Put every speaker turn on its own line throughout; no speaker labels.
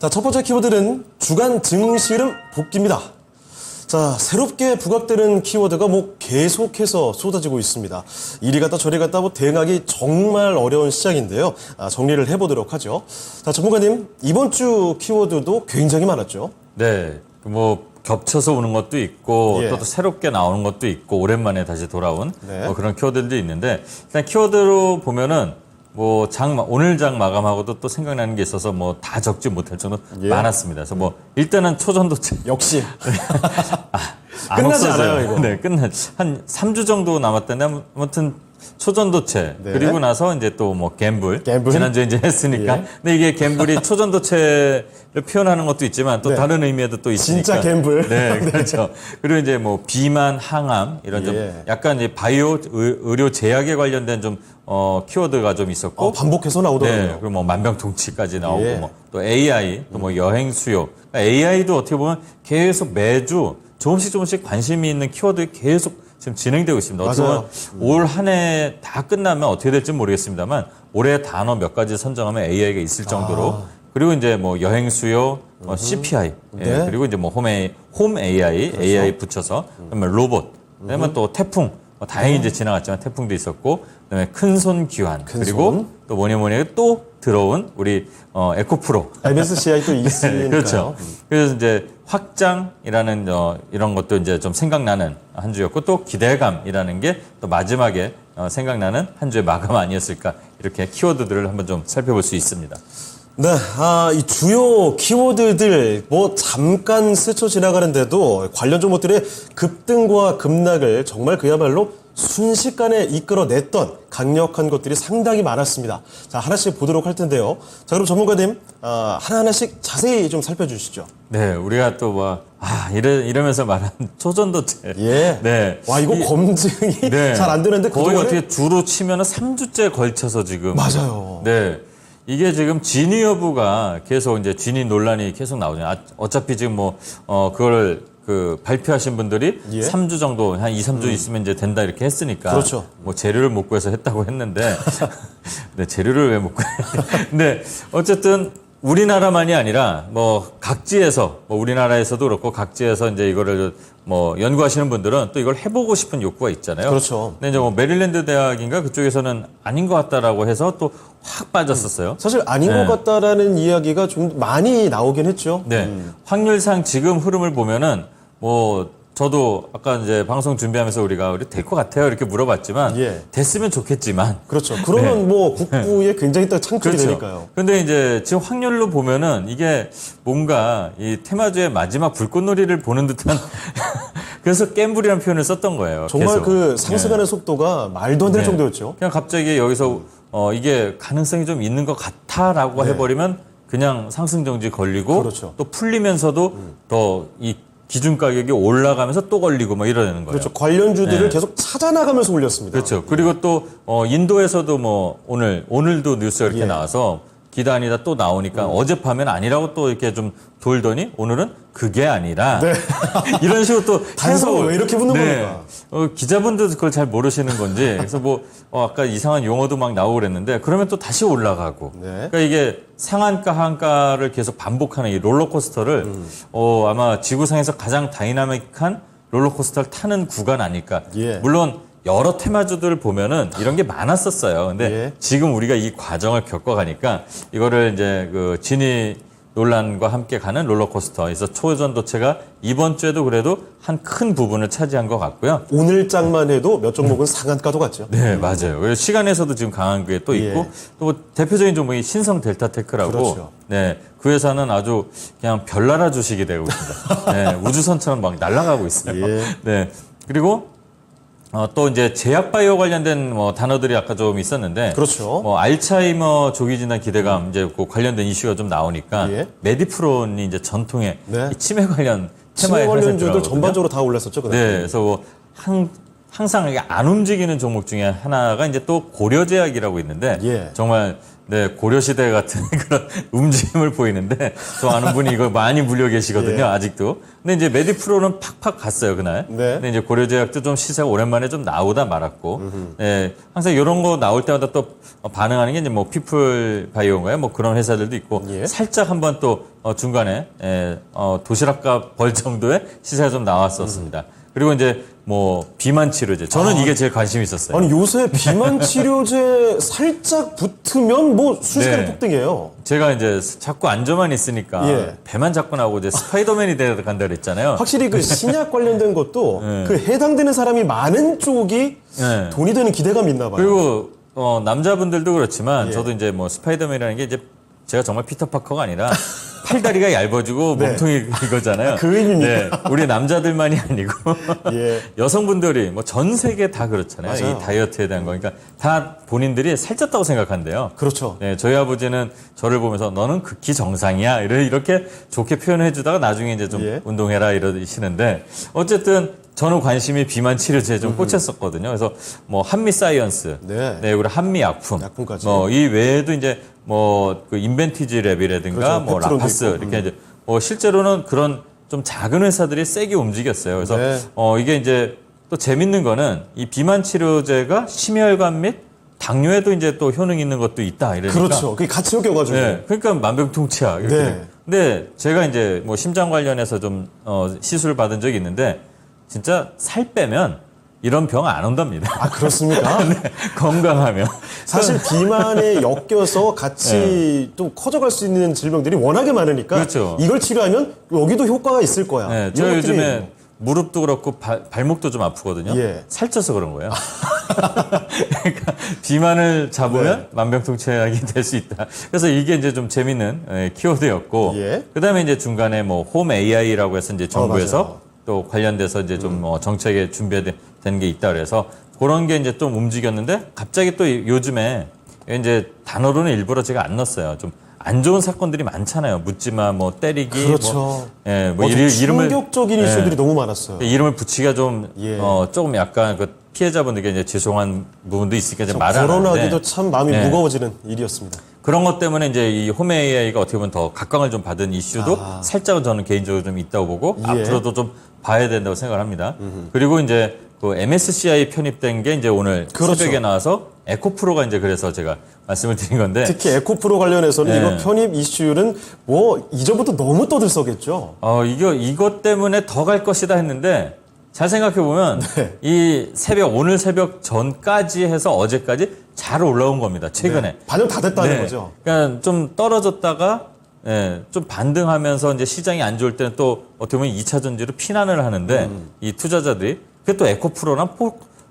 자, 첫 번째 키워드는 주간 증시름 복귀입니다. 자, 새롭게 부각되는 키워드가 계속해서 쏟아지고 있습니다. 이리 갔다 저리 갔다 대응하기 정말 어려운 시장인데요. 정리를 해보도록 하죠. 자, 전문가님, 이번 주 키워드도 굉장히 많았죠.
네, 겹쳐서 오는 것도 있고
예.
또 새롭게 나오는 것도 있고 오랜만에 다시 돌아온
네.
그런 키워드들도 있는데 일단 키워드로 보면은 오늘 장 마감하고도 또 생각나는 게 있어서 다 적지 못할 정도
예.
많았습니다. 그래서 일단은 초전도체
역시.
안
끝나지
없어져요.
않아요, 이거.
네, 한 3주 정도 남았다는데 아무튼 초전도체
네.
그리고 나서 이제 또 갬블 지난주에 이제 했으니까
예.
근데 이게 갬블이 초전도체를 표현하는 것도 있지만 또
네.
다른 의미에도 또 있으니까
진짜 갬블.
네, 그렇죠. 그리고 이제 비만, 항암 이런 좀
예.
약간 이제 바이오 의료 제약에 관련된 좀 키워드가 좀 있었고
반복해서 나오더라고요.
네, 그리고 만병통치까지 나오고
예.
또 AI 또 여행 수요 그러니까 AI도 어떻게 보면 계속 매주 조금씩 관심이 있는 키워드 계속 지금 진행되고 있습니다. 어떻게 보면 올 한 해 다 끝나면 어떻게 될지 모르겠습니다만 올해 단어 몇 가지 선정하면 AI가 있을 정도로 그리고 이제 여행 수요, CPI
네.
예, 그리고 이제 홈 AI,
그렇죠.
AI 붙여서 그다음에 로봇, 그다음에 또 태풍 다행히 이제 지나갔지만 태풍도 있었고 그다음에 큰손 귀환 그리고 또 뭐니 해도 또 들어온 우리 에코프로
MSCI 또 있으니까요.
그렇죠. 그래서 이제 확장이라는 이런 것도 이제 좀 생각나는 한 주였고 또 기대감이라는 게 또 마지막에 생각나는 한 주의 마감 아니었을까 이렇게 키워드들을 한번 좀 살펴볼 수 있습니다.
네, 이 주요 키워드들 잠깐 스쳐 지나가는데도 관련 종목들의 급등과 급락을 정말 그야말로 순식간에 이끌어냈던 강력한 것들이 상당히 많았습니다. 자, 하나씩 보도록 할 텐데요. 자, 그럼 전문가님, 하나하나씩 자세히 좀 살펴주시죠.
네, 우리가 또 이러면서 말한 초전도체.
예.
네.
와, 이거 검증이
네.
잘 안 되는데
거의 어떻게 주로 치면은 3주째 걸쳐서 지금.
맞아요.
네. 이게 지금 진위 여부가 계속 이제 진위 논란이 계속 나오잖아요. 어차피 지금 그걸 발표하신 분들이
예.
3주 정도, 한 2, 3주 있으면 이제 된다 이렇게 했으니까.
그렇죠.
재료를 못 구해서 했다고 했는데. 네, 재료를 왜 못 구해. 근데 어쨌든 우리나라만이 아니라 각지에서 우리나라에서도 그렇고 각지에서 이제 이거를 연구하시는 분들은 또 이걸 해보고 싶은 욕구가 있잖아요.
그렇죠.
근데 이제 메릴랜드 대학인가 그쪽에서는 아닌 것 같다라고 해서 또 확 빠졌었어요.
사실 아닌
네.
것 같다라는 이야기가 좀 많이 나오긴 했죠.
네. 확률상 지금 흐름을 보면은 저도 아까 이제 방송 준비하면서 우리 될 것 같아요 이렇게 물어봤지만
예.
됐으면 좋겠지만
그렇죠. 그러면 국부에 굉장히 딱 창출이
그렇죠.
되니까요.
근데 이제 지금 확률로 보면은 이게 뭔가 이 테마주의 마지막 불꽃놀이를 보는 듯한 그래서 겜블이라는 표현을 썼던 거예요.
정말
계속.
상승하는 속도가 말도 안 될
네.
정도였죠.
그냥 갑자기 여기서 이게 가능성이 좀 있는 것 같아라고
네.
해버리면 그냥 상승 정지 걸리고
그렇죠.
또 풀리면서도 더 이 기준 가격이 올라가면서 또 걸리고 이러는 거예요.
그렇죠. 관련주들을
네.
계속 찾아나가면서 올렸습니다.
그렇죠. 그리고 또 인도에서도 오늘도 뉴스가 이렇게
예.
나와서 기다 아니다 또 나오니까 어젯밤엔 아니라고 또 이렇게 좀 돌더니 오늘은 그게 아니라 이런 식으로 또
단서가
해석을-
왜 이렇게 붙는 겁니까?
기자분들도 그걸 잘 모르시는 건지 그래서 아까 이상한 용어도 막 나오고 그랬는데 그러면 또 다시 올라가고
네.
그러니까 이게 상한가 하한가를 계속 반복하는 이 롤러코스터를 아마 지구상에서 가장 다이나믹한 롤러코스터를 타는 구간 아닐까.
예.
물론 여러 테마주들을 보면은 이런 게 많았었어요. 근데
예.
지금 우리가 이 과정을 겪어가니까 이거를 이제 진위 논란과 함께 가는 롤러코스터에서 초전도체가 이번 주에도 그래도 한 큰 부분을 차지한 것 같고요.
오늘 장만 해도 몇 종목은 상한가도 갔죠.
네, 맞아요. 그리고 시간에서도 지금 강한 게 또 있고
예.
또 대표적인 종목이 신성 델타테크라고
그렇죠.
네, 그 회사는 아주 그냥 별나라 주식이 되고 있습니다. 네, 우주선처럼 막 날아가고 있어요.
예.
네. 그리고 또 이제 제약바이오 관련된 단어들이 아까 좀 있었는데
그렇죠.
알츠하이머 조기 진단 기대감 이제 그 관련된 이슈가 좀 나오니까
예.
메디프론이 이제 전통의
네.
이 치매 관련
치매
테마에
관련주들 전반적으로 다 올랐었죠. 그날.
네, 그래서 항상 이게 안 움직이는 종목 중에 하나가 이제 또 고려제약이라고 있는데
예.
정말 네, 고려시대 같은 그런 움직임을 보이는데, 저 아는 분이 이거 많이 물려 계시거든요,
예.
아직도. 근데 이제 메디프로는 팍팍 갔어요, 그날.
네.
근데 이제 고려제약도 좀 시세가 오랜만에 좀 나오다 말았고, 예, 항상 이런 거 나올 때마다 또 반응하는 게 이제 뭐 피플 바이오인가요? 뭐 그런 회사들도 있고,
예.
살짝 한번 또 중간에, 도시락값 벌 정도의 시세가 좀 나왔었습니다. 그리고 이제 뭐 비만 치료제. 저는 이게 제일 관심이 있었어요.
아니 요새 비만 치료제 살짝 붙으면 뭐 순식간에
네.
폭등해요.
제가 이제 자꾸 앉아만 있으니까
예.
배만 자꾸 나오고 이제 스파이더맨이 돼야 간다 그랬잖아요.
확실히 그 신약 관련된 것도
네.
그 해당되는 사람이 많은 쪽이
네.
돈이 되는 기대감이 있나 봐요.
그리고 남자분들도 그렇지만
예.
저도 이제 뭐 스파이더맨이라는 게 이제 제가 정말 피터파커가 아니라 팔다리가 얇아지고
네.
몸통이 이거잖아요.
그 의미입니다.
네, 우리 남자들만이 아니고
예.
여성분들이 뭐 전 세계 다 그렇잖아요.
맞아요.
이 다이어트에 대한 거. 그러니까 다 본인들이 살쪘다고 생각한대요.
그렇죠.
네, 저희 아버지는 저를 보면서 너는 극히 정상이야. 이렇게 좋게 표현해 주다가 나중에 이제 좀
예.
운동해라 이러시는데 어쨌든 저는 관심이 비만 치료제에 좀 꽂혔었거든요. 그래서 뭐 한미 사이언스,
네.
우리 한미 약품,
약품까지.
이 외에도 이제 뭐 그 인벤티지 랩이라든가
그렇죠.
뭐
펩트론도
라파스
있고.
이렇게 이제 실제로는 그런 좀 작은 회사들이 세게 움직였어요. 그래서
네.
이게 이제 또 재밌는 거는 이 비만 치료제가 심혈관 및 당뇨에도 이제 또 효능 있는 것도 있다 이러니까.
그렇죠. 그게 같이 엮여가지고.
네, 그러니까 만병통치약. 이렇게.
네.
근데 제가 이제 뭐 심장 관련해서 좀 시술을 받은 적이 있는데 진짜 살 빼면 이런 병 안 온답니다.
아 그렇습니까?
네, 건강하면.
사실 비만에 엮여서 같이 또 커져갈 수 있는 질병들이 워낙에 많으니까
그렇죠.
이걸 치료하면 여기도 효과가 있을 거야.
네,
이런
저
것들이
요즘에 무릎도 그렇고 발목도 좀 아프거든요.
예.
살쪄서 그런 거예요. 그러니까 비만을 잡으면
네.
만병통치약이 될 수 있다. 그래서 이게 이제 좀 재밌는 키워드였고,
예.
그다음에 이제 중간에 뭐 홈 AI라고 해서 이제 정부에서
맞아요.
또 관련돼서 이제 좀 정책에 준비된 게 있다 그래서 그런 게 이제 좀 움직였는데 갑자기 또 요즘에 이제 단어로는 일부러 제가 안 넣었어요. 좀 안 좋은 사건들이 많잖아요. 묻지마, 뭐 때리기,
그렇죠.
뭐
좀
이름을
충격적인
예.
이슈들이 너무 많았어요.
이름을 붙이기가 좀
예.
조금 약간 그 피해자분들께 이제 죄송한 부분도 있으니까 이제 말을 안
거론하기도
하는데
참 마음이
네.
무거워지는 일이었습니다.
그런 것 때문에 이제 이 홈 AI가 어떻게 보면 더 각광을 좀 받은 이슈도 살짝은 저는 개인적으로 좀 있다고 보고
예.
앞으로도 좀 봐야 된다고 생각을 합니다. 그리고 이제 그 MSCI 편입된 게 이제 오늘
그렇죠.
새벽에 나와서 에코프로가 이제 그래서 제가 말씀을 드린 건데
특히 에코프로 관련해서는
네.
이거 편입 이슈는 뭐 이전부터 너무 떠들썩했죠.
이것 때문에 더 갈 것이다 했는데 잘 생각해 보면
네.
오늘 새벽 전까지 해서 어제까지 잘 올라온 겁니다. 최근에.
네. 반영 다 됐다는
네.
거죠.
그러니까 좀 떨어졌다가 좀 반등하면서 이제 시장이 안 좋을 때는 또 어떻게 보면 2차 전지로 피난을 하는데 이 투자자들이 그게 또 에코프로나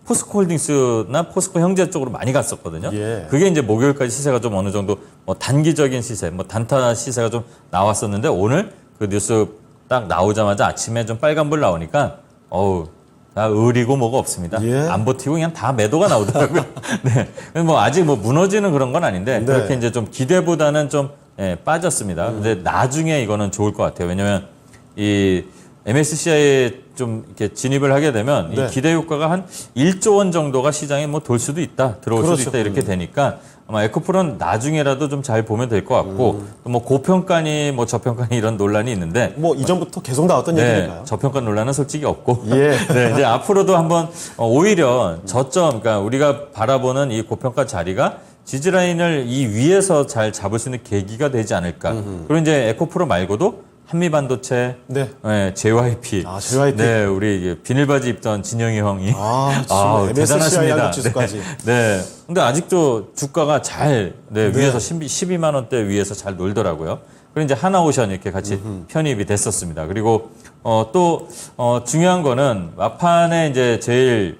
포스코홀딩스나 포스코 형제 쪽으로 많이 갔었거든요.
예.
그게 이제 목요일까지 시세가 좀 어느 정도 뭐 단기적인 시세, 뭐 단타 시세가 좀 나왔었는데 오늘 그 뉴스 딱 나오자마자 아침에 좀 빨간불 나오니까 다 의리고 뭐가 없습니다.
예.
안 버티고 그냥 다 매도가 나오더라고요. 네. 뭐 아직 뭐 무너지는 그런 건 아닌데
네.
그렇게 이제 좀 기대보다는 좀 빠졌습니다. 근데 나중에 이거는 좋을 것 같아요. 왜냐면 이 MSCI에 좀 이렇게 진입을 하게 되면
네.
이 기대 효과가 한 1조 원 정도가 시장에 뭐 돌 수도 있다, 들어올
그렇죠.
수도 있다 이렇게 되니까 아마 에코프로는 나중에라도 좀 잘 보면 될 것 같고 또 뭐 고평가니 뭐 저평가니 이런 논란이 있는데
뭐 이전부터 계속 나왔던
네,
얘기니까요.
저평가 논란은 솔직히 없고
예.
네, 이제 앞으로도 한번 오히려 저점, 그러니까 우리가 바라보는 이 고평가 자리가 지지라인을 이 위에서 잘 잡을 수 있는 계기가 되지 않을까. 그리고 이제 에코프로 말고도 한미반도체,
네.
JYP,
JYP.
네, 우리 비닐바지 입던 진영이 형이
지금 MSCI
대단하십니다.
한국지수까지.
네. 근데 아직도 주가가 잘 위에서 12만 원대 위에서 잘 놀더라고요. 그리고 이제 하나오션 이렇게 같이 편입이 됐었습니다. 그리고 또 중요한 거는 막판에 이제 제일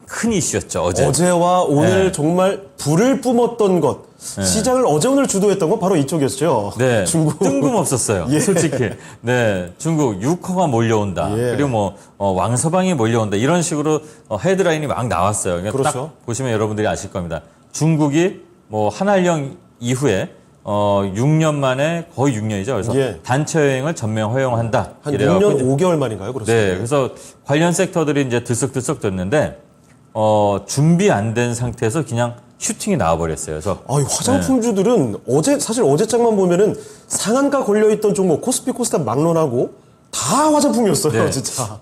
큰 이슈였죠.
어제와 오늘
네.
정말 불을 뿜었던 것. 시장을 어제 오늘 주도했던 건 바로 이쪽이었죠.
네,
중국.
뜬금없었어요.
예.
솔직히. 네, 중국 6호가 몰려온다.
예.
그리고 뭐 왕서방이 몰려온다. 이런 식으로 헤드라인이 막 나왔어요. 그러니까
그렇죠.
딱 보시면 여러분들이 아실 겁니다. 중국이 뭐 한알령 이후에 6년 만에 거의 6년이죠. 그래서
예.
단체 여행을 전면 허용한다.
한
이래갖고
6년
이제
5개월 만인가요? 그렇습니다.
네, 그래서 관련 섹터들이 이제 들썩들썩 됐는데 준비 안 된 상태에서 그냥 슈팅이 나와버렸어요. 그래서
이 화장품주들은 사실 어제장만 보면은 상한가 걸려있던 종목 코스피 코스닥 막론하고 다 화장품이었어요,
네.
진짜.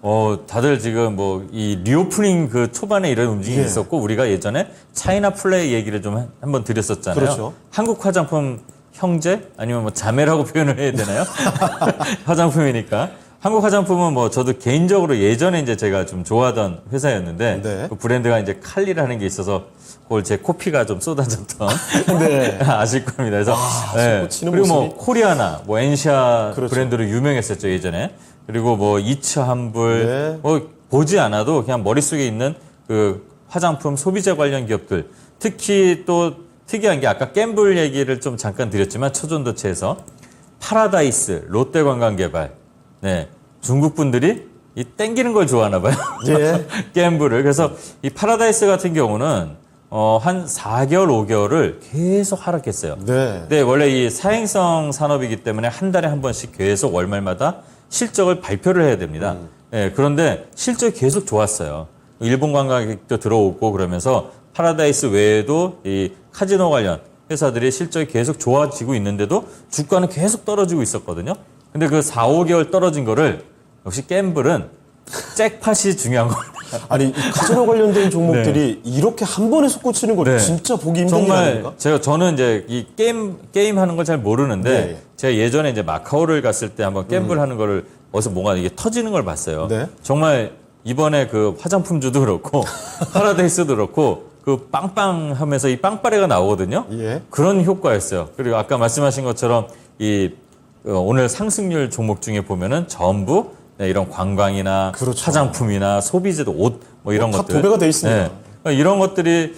다들 지금 뭐 이 리오프닝 그 초반에 이런 움직임이
예.
있었고 우리가 예전에 차이나 플레이 얘기를 좀 한번 드렸었잖아요.
그렇죠.
한국 화장품 형제 아니면 뭐 자매라고 표현을 해야 되나요? 화장품이니까. 한국 화장품은 뭐 저도 개인적으로 예전에 이제 제가 좀 좋아하던 회사였는데
네.
그 브랜드가 이제 칼리라는 게 있어서 그걸 제 코피가 좀 쏟아졌던
네.
아실 겁니다. 그래서
쏟고 치는
그리고 뭐
모습이.
코리아나 뭐 엔시아
그렇죠.
브랜드로 유명했었죠 예전에. 그리고 뭐 이츠 한불
네.
뭐 보지 않아도 그냥 머릿속에 있는 그 화장품 소비자 관련 기업들 특히 또 특이한 게 아까 갬블 얘기를 좀 잠깐 드렸지만 초전도체에서 파라다이스 롯데관광개발 네 중국 분들이 이 땡기는 걸 좋아하나 봐요.
예.
갬블을. 그래서 이 파라다이스 같은 경우는 한 4개월, 5개월을 계속 하락했어요.
네.
근데 원래 이 사행성 산업이기 때문에 한 달에 한 번씩 계속 월말마다 실적을 발표를 해야 됩니다. 네, 그런데 실적이 계속 좋았어요. 일본 관광객도 들어오고 그러면서 파라다이스 외에도 이 카지노 관련 회사들이 실적이 계속 좋아지고 있는데도 주가는 계속 떨어지고 있었거든요. 근데 그 4, 5개월 떨어진 거를 역시 갬블은 잭팟이 중요한 겁니다.
아니, 이 카지노 관련된 종목들이 이렇게 한 번에 솟구치는 거
네.
진짜 보기 힘든 일
정말
아닙니까?
저는 이제 이 게임 하는 걸 잘 모르는데
네.
제가 예전에 이제 마카오를 갔을 때 한번 갬블 하는 거를 어디서 뭔가 이게 터지는 걸 봤어요.
네.
정말 이번에 그 화장품주도 그렇고 파라다이스도 그렇고 그 빵빵하면서 이 빵빠레가 나오거든요.
예.
그런 효과였어요. 그리고 아까 말씀하신 것처럼 이 오늘 상승률 종목 중에 보면은 전부 네, 이런 관광이나
그렇죠.
화장품이나 소비재도 옷 뭐 이런
다
것들
도배가 돼 있습니다.
네. 그러니까 이런 것들이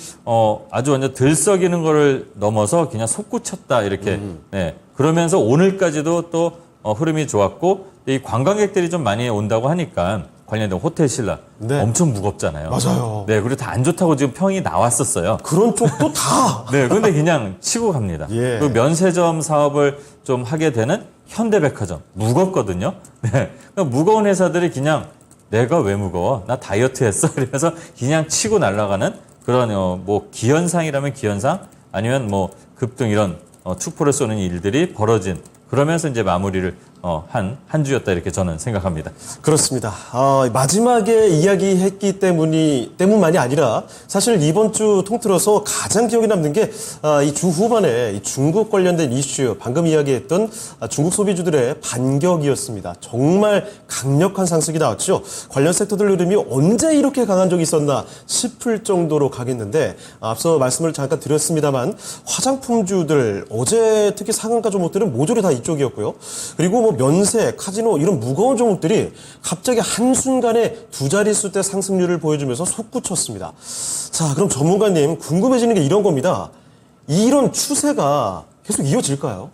아주 완전 들썩이는 거를 넘어서 그냥 솟구쳤다 이렇게 네. 그러면서 오늘까지도 또 흐름이 좋았고 이 관광객들이 좀 많이 온다고 하니까 관련된 호텔 신라
네.
엄청 무겁잖아요.
맞아요.
네, 그리고 다 안 좋다고 지금 평이 나왔었어요.
그런 쪽도 다.
네, 근데 그냥 치고 갑니다.
예.
그 면세점 사업을 좀 하게 되는 현대백화점 무겁거든요. 네, 그러니까 무거운 회사들이 그냥 내가 왜 무거워? 나 다이어트 했어. 이러면서 그냥 치고 날아가는 그런 뭐 기현상이라면 기현상 아니면 뭐 급등 이런 축포를 쏘는 일들이 벌어진 그러면서 이제 마무리를 한 주였다 이렇게 저는 생각합니다.
그렇습니다. 마지막에 이야기했기 때문만이 아니라 사실 이번 주 통틀어서 가장 기억에 남는 게 이 주 후반에 이 중국 관련된 이슈, 방금 이야기했던 중국 소비주들의 반격이었습니다. 정말 강력한 상승이 나왔죠. 관련 섹터들 흐름이 언제 이렇게 강한 적이 있었나 싶을 정도로 강했는데 앞서 말씀을 잠깐 드렸습니다만 화장품주들 어제 특히 상한가 종목들은 모조리 다 이쪽이었고요. 그리고 뭐 면세, 카지노 이런 무거운 종목들이 갑자기 한순간에 두 자릿수 대 상승률을 보여주면서 솟구쳤습니다. 자, 그럼 전문가님 궁금해지는 게 이런 겁니다. 이런 추세가 계속 이어질까요?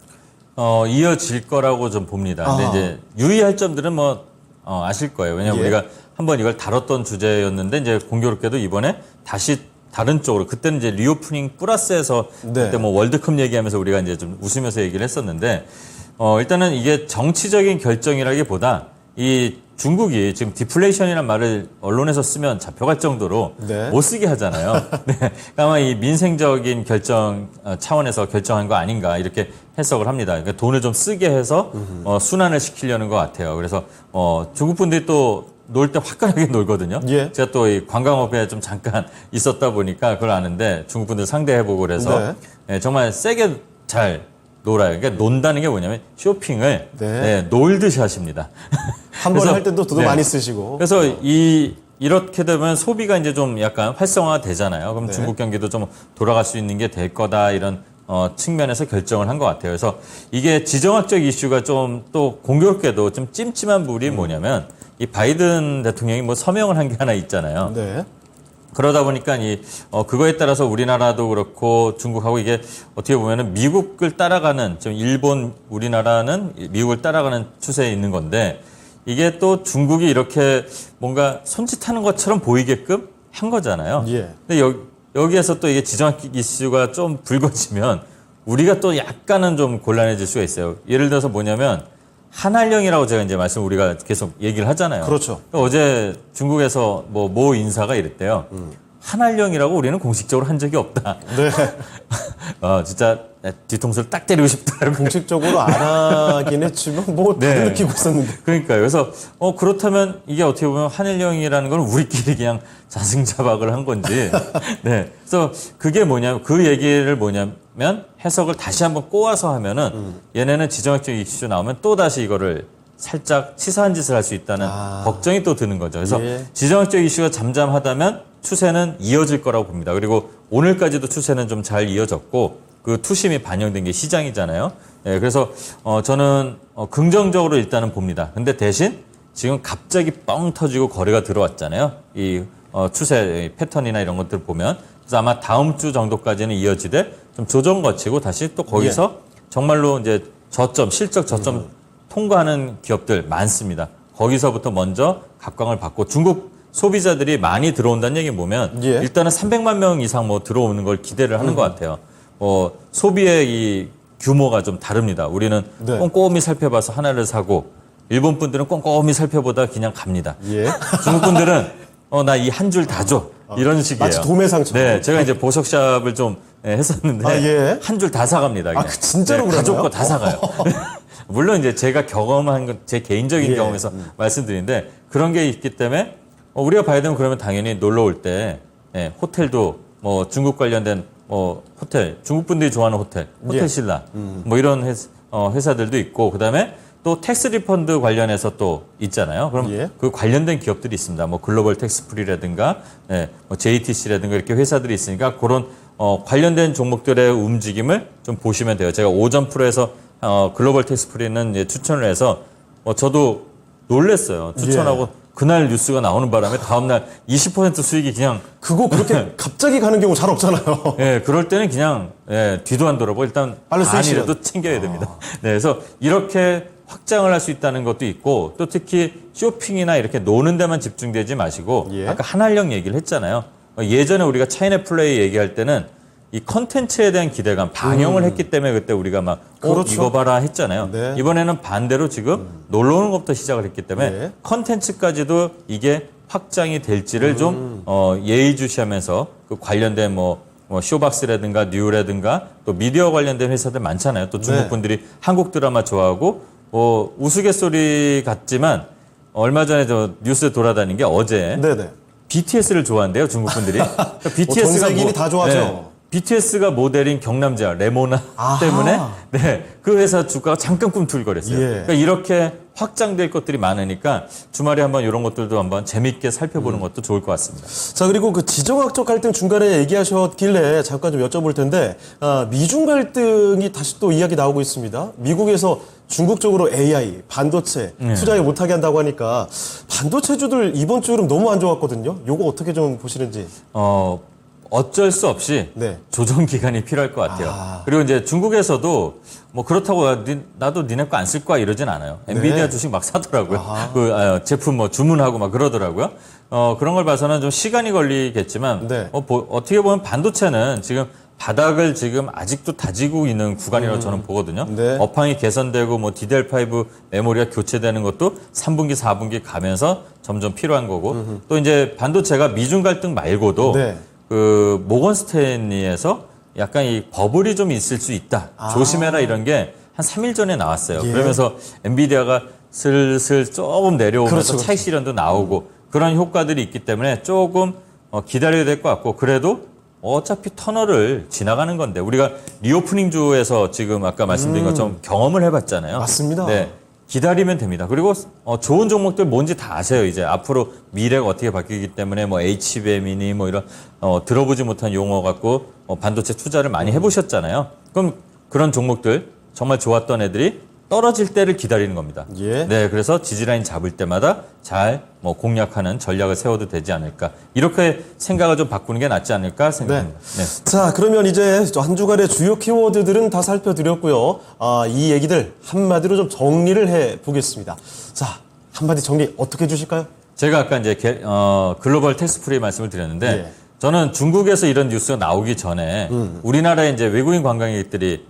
이어질 거라고 좀 봅니다. 근데 이제 유의할 점들은 뭐 아실 거예요. 왜냐면
예.
우리가 한번 이걸 다뤘던 주제였는데 이제 공교롭게도 이번에 다시 다른 쪽으로 그때는 이제 리오프닝 플러스에서
네.
그때 뭐 월드컵 얘기하면서 우리가 이제 좀 웃으면서 얘기를 했었는데 일단은 이게 정치적인 결정이라기보다 이 중국이 지금 디플레이션이라는 말을 언론에서 쓰면 잡혀갈 정도로
네.
못 쓰게 하잖아요. 네. 그러니까 아마 이 민생적인 결정 차원에서 결정한 거 아닌가 이렇게 해석을 합니다. 그러니까 돈을 좀 쓰게 해서 순환을 시키려는 것 같아요. 그래서 중국 분들이 또 놀 때 화끈하게 놀거든요.
예.
제가 또 이 관광업에 좀 잠깐 있었다 보니까 그걸 아는데 중국 분들 상대해보고 그래서
네.
네, 정말 세게 잘 놀아요. 그러니까 논다는 게 뭐냐면 쇼핑을
네.
네, 놀듯이 하십니다.
한 번에
그래서-
할 때도 돈
네.
많이 쓰시고.
그래서 이렇게 되면 소비가 이제 좀 약간 활성화 되잖아요. 그럼
네.
중국 경기도 좀 돌아갈 수 있는 게 될 거다 이런 측면에서 결정을 한 것 같아요. 그래서 이게 지정학적 이슈가 좀 또 공교롭게도 좀 찜찜한 부분이 뭐냐면 이 바이든 대통령이 뭐 서명을 한 게 하나 있잖아요.
네.
그러다 보니까 그거에 따라서 우리나라도 그렇고 중국하고 이게 어떻게 보면은 미국을 따라가는 지금 일본 우리나라는 미국을 따라가는 추세에 있는 건데 이게 또 중국이 이렇게 뭔가 손짓하는 것처럼 보이게끔 한 거잖아요.
예.
근데 여기에서 또 이게 지정학적 이슈가 좀 불거지면 우리가 또 약간은 좀 곤란해질 수가 있어요. 예를 들어서 뭐냐면 한한령이라고 제가 이제 우리가 계속 얘기를 하잖아요.
그렇죠.
어제 중국에서 모 인사가 이랬대요. 한알령이라고 우리는 공식적으로 한 적이 없다.
네.
진짜 뒤통수를 딱 때리고 싶다.
공식적으로 안 하긴 했지만 뭐 다들
네.
느끼고 있었는데.
그러니까요. 그래서 그렇다면 이게 어떻게 보면 한일령이라는 건 우리끼리 그냥 자승자박을 한 건지. 네. 그래서 그게 뭐냐면 그 얘기를 뭐냐면 해석을 다시 한번 꼬아서 하면은 얘네는 지정학적 이슈 나오면 또 다시 이거를 살짝 치사한 짓을 할 수 있다는 걱정이 또 드는 거죠. 그래서
예.
지정학적 이슈가 잠잠하다면 추세는 이어질 거라고 봅니다. 그리고 오늘까지도 추세는 좀 잘 이어졌고 그 투심이 반영된 게 시장이잖아요. 예, 그래서 저는 긍정적으로 일단은 봅니다. 근데 대신 지금 갑자기 뻥 터지고 거래가 들어왔잖아요. 이 추세 패턴이나 이런 것들 보면 그래서 아마 다음 주 정도까지는 이어지되 좀 조정 거치고 다시 또 거기서 정말로 이제 저점 실적 저점 통과하는 기업들 많습니다. 거기서부터 먼저 각광을 받고 중국 소비자들이 많이 들어온다는 얘기 보면
예.
일단은 300만 명 이상 뭐 들어오는 걸 기대를 하는 것 같아요. 소비의 이 규모가 좀 다릅니다. 우리는
네.
꼼꼼히 살펴봐서 하나를 사고 일본 분들은 꼼꼼히 살펴보다 그냥 갑니다.
예.
중국 분들은 나 이 한 줄 다 줘. 이런 식이에요.
마치 도매상처럼.
네, 제가 이제 보석샵을 좀 했었는데
예.
한 줄 다 사갑니다. 그냥.
진짜로 그러나요?
가족 거 다 사가요. 물론 이제 제가 경험한 건 제 개인적인
예.
경험에서 말씀드리는데 그런 게 있기 때문에 우리가 봐야 되면 그러면 당연히 놀러 올 때 호텔도 뭐 중국 관련된 호텔, 중국 분들이 좋아하는 호텔
예.
신라 뭐 이런 회사들도 있고 그다음에 또 텍스 리펀드 관련해서 또 있잖아요. 그럼
예.
그 관련된 기업들이 있습니다. 뭐 글로벌 텍스프리라든가 뭐 JTC라든가 이렇게 회사들이 있으니까 그런 관련된 종목들의 움직임을 좀 보시면 돼요. 제가 오전 프로에서 글로벌 텍스프리는 추천을 해서 저도 놀랬어요. 추천하고 그날 뉴스가 나오는 바람에 다음날 20% 수익이 그냥
그거 그렇게 갑자기 가는 경우 잘 없잖아요.
그럴 때는 그냥 뒤도 안 돌아보고 일단
빨리 쓰시는.
반이라도 챙겨야 됩니다. 네, 그래서 이렇게 확장을 할 수 있다는 것도 있고 또 특히 쇼핑이나 이렇게 노는 데만 집중되지 마시고
예.
아까 한알령 얘기를 했잖아요. 예전에 우리가 차이나 플레이 얘기할 때는 이 컨텐츠에 대한 기대감 반영을 했기 때문에 그때 우리가 막
그렇죠.
이거 봐라 했잖아요.
네.
이번에는 반대로 지금 놀러 오는 것부터 시작을 했기 때문에
네.
컨텐츠까지도 이게 확장이 될지를 좀 예의주시하면서 그 관련된 뭐 쇼박스라든가 뉴라든가 또 미디어 관련된 회사들 많잖아요. 또 중국
네.
분들이 한국 드라마 좋아하고 우스갯소리 같지만 얼마 전에 저 뉴스에 돌아다닌 게 어제
네네.
BTS를 좋아한대요, 중국 분들이. 그러니까
전
BTS가
세계인이 다 좋아하죠.
BTS가 모델인 경남자 레모나
아하.
때문에 그 회사 주가가 잠깐 꿈틀거렸어요.
예.
그러니까 이렇게 확장될 것들이 많으니까 주말에 한번 이런 것들도 한번 재밌게 살펴보는 것도 좋을 것 같습니다.
자, 그리고 그 지정학적 갈등 중간에 얘기하셨길래 잠깐 좀 여쭤볼 텐데, 미중 갈등이 다시 또 이야기 나오고 있습니다. 미국에서 중국 쪽으로 AI, 반도체 투자에 못하게 한다고 하니까 반도체주들 이번 주 흐름 너무 안 좋았거든요. 요거 어떻게 좀 보시는지.
어쩔 수 없이
네.
조정 기간이 필요할 것 같아요. 그리고 이제 중국에서도 뭐 그렇다고 나도 니네 거 안 쓸 거야 이러진 않아요. 엔비디아 주식 막 사더라고요. 제품 뭐 주문하고 막 그러더라고요. 그런 걸 봐서는 좀 시간이 걸리겠지만
네.
어떻게 보면 반도체는 지금 바닥을 지금 아직도 다지고 있는 구간이라고 저는 보거든요.
네.
업황이 개선되고 뭐 DDR5 메모리가 교체되는 것도 3분기, 4분기 가면서 점점 필요한 거고 또 이제 반도체가 미중 갈등 말고도
네.
그 모건 스탠리에서 약간 이 버블이 좀 있을 수 있다. 조심해라 이런 게 한 3일 전에 나왔어요.
예.
그러면서 엔비디아가 슬슬 조금 내려오면서
그렇죠,
차익 실현도 나오고 그런 효과들이 있기 때문에 조금 기다려야 될 것 같고 그래도 어차피 터널을 지나가는 건데 우리가 리오프닝 주에서 지금 아까 말씀드린 것처럼 경험을 해봤잖아요.
맞습니다.
네. 기다리면 됩니다. 그리고 좋은 종목들 뭔지 다 아세요. 이제 앞으로 미래가 어떻게 바뀌기 때문에 뭐 HBM이니 뭐 이런 들어보지 못한 용어 갖고 반도체 투자를 많이 해보셨잖아요. 그럼 그런 종목들 정말 좋았던 애들이 떨어질 때를 기다리는 겁니다.
예.
네, 그래서 지지라인 잡을 때마다 잘 뭐 공략하는 전략을 세워도 되지 않을까. 이렇게 생각을 좀 바꾸는 게 낫지 않을까 생각합니다. 네.
자, 그러면 이제 한 주간의 주요 키워드들은 다 살펴드렸고요. 이 얘기들 한마디로 좀 정리를 해보겠습니다. 자, 한마디 정리 어떻게 해주실까요?
제가 아까 이제 글로벌 텍스프리 말씀을 드렸는데
예.
저는 중국에서 이런 뉴스가 나오기 전에 우리나라에 이제 외국인 관광객들이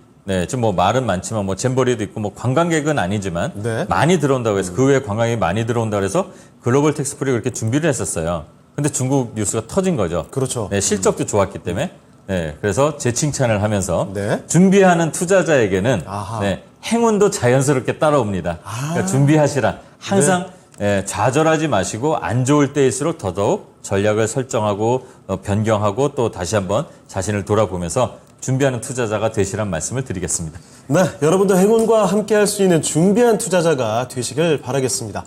지금 뭐 말은 많지만 뭐 잼버리도 있고 뭐 관광객은 아니지만
네.
많이 들어온다고 해서 그 외에 관광객이 많이 들어온다고 해서 글로벌 텍스프리 그렇게 준비를 했었어요. 근데 중국 뉴스가 터진 거죠.
그렇죠.
네, 실적도 좋았기 때문에. 네, 그래서 재칭찬을 하면서
네.
준비하는 투자자에게는
아하.
네, 행운도 자연스럽게 따라옵니다. 그러니까 준비하시라. 항상 좌절하지 마시고 안 좋을 때일수록 더더욱 전략을 설정하고 변경하고 또 다시 한번 자신을 돌아보면서 준비하는 투자자가 되시란 말씀을 드리겠습니다.
네, 여러분도 행운과 함께 할 수 있는 준비한 투자자가 되시길 바라겠습니다.